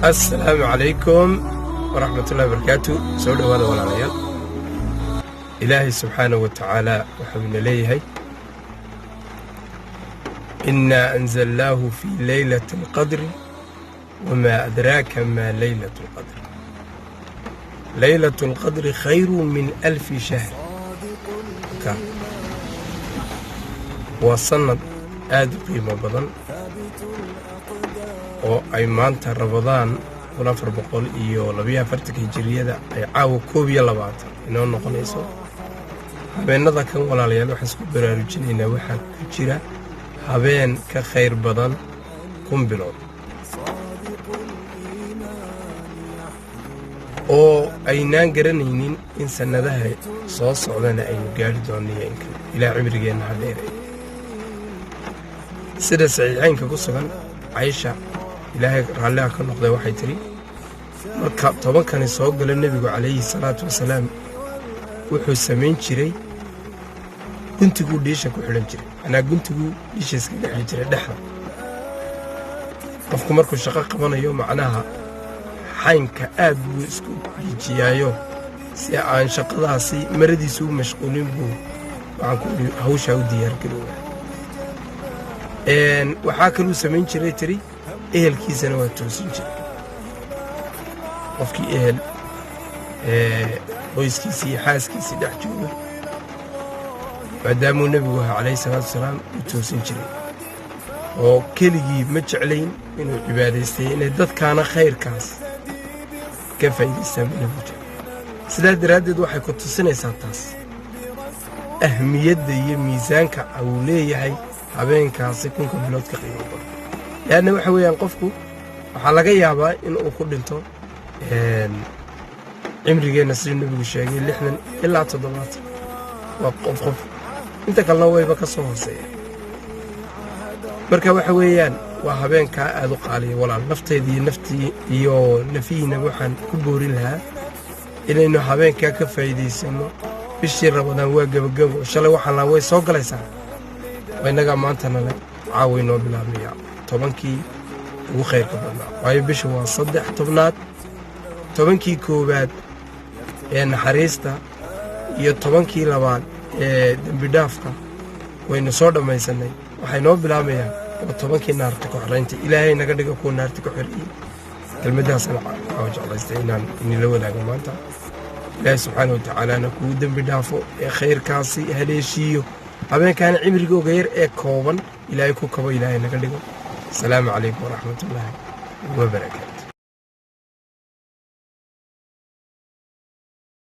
السلام عليكم ورحمة الله وبركاته. سؤال هذا ولا ريال إلهي سبحانه وتعالى وحبنا ليه إنا أنزلناه في ليلة القدر وما أدراك ما ليلة القدر. ليلة القدر خير من 1000 شهر. وصلنا آد قيمة بدن oo ay maanta Ramadaan 1442 hijriyada ay caawa 22 inoo noqonayso. habeenada kan walaalayaal waxaan isku baraarujinaynaa waxa ku jira habeen ka khayr badan 1000 bilood oo aynaan garanaynin in sanadaha soo socdana aynu gaari doonayeen ilaa cimrigeena hadheeray. sida saxiixaynka ku sugan Aisha ilaahay raalliha ka noqday waxay tiri marka tobankani soo galay nabigu calayhi salaatu wasalaam wuxuu sameyn jiray guntigu dhiisha ku xidhan jiray anaa guntigu dhiisha iska dhexi jiray dhexda qofku markuu shaqo qabanayo macnaha xaynka aad buu isku jijiyaayo si aan shaqadaasi maradiisu u mashquulin buu waxaan ku hawsha u diyaar garowaa. waxaa kaluu samayn jiray tiri ehelkiisana waa toosin jiray. qofkii ehel qoyskiisii iyo xaaskiisii dhex jooga maadaamuu nebigu ahaa calayhi salaatu wasalaam u toosin jiray oo keligii ma jeclayn inuu cibaadaystay inay dadkaana khayrkaas ka faa'iidaystaan buu nebigu jeclay. sidaa daraaddeed waxay ku tusinaysaa taas ahmiyadda iyo miisaanka uu leeyahay habeenkaasi 1000 bilood ka qiimo badan. yaani waxa weeyaan qofku waxaa laga yaabaa in uu ku dhinto cimrigeena sidii nabigu sheegay 60 ilaa 70 waa qof inta kalena wayba ka soo hooseeya. marka waxa weeyaan waa habeenkaa aad u qaaliya walaal nafteedii naftii iyo nafiina waxaan ku boorin lahaa inaynu habeenkaa ka faa'iidaysano. bishii Ramadaan waa gabagabo shalay waxaan la way soo galaysaa waynaga maantana la caawinoo bilaabaya tobankii ugu khayrka badnaa waayo bisha waa 13 tobankii koowaad ee naxariista iyo tobankii labaad ee dambi dhaafka waynu soo dhamaysanay. waxay noo bilaabayaan oo tobankii naarta ku xiraynta ilaahay naga dhigo kuwa naarta ku xiriyay. kelmadaasna waxaan jeclaystay inaan la wadaago maanta. ilaahay subxaanahu wa tacaala kuu dambi dhaafo ee khayrkaasi haleeshiyo habeenkan cimrigooga yar ee kooban ilaahay ku kabo ilaahay naga dhigo. السلام عليكم ورحمة الله وبركاته.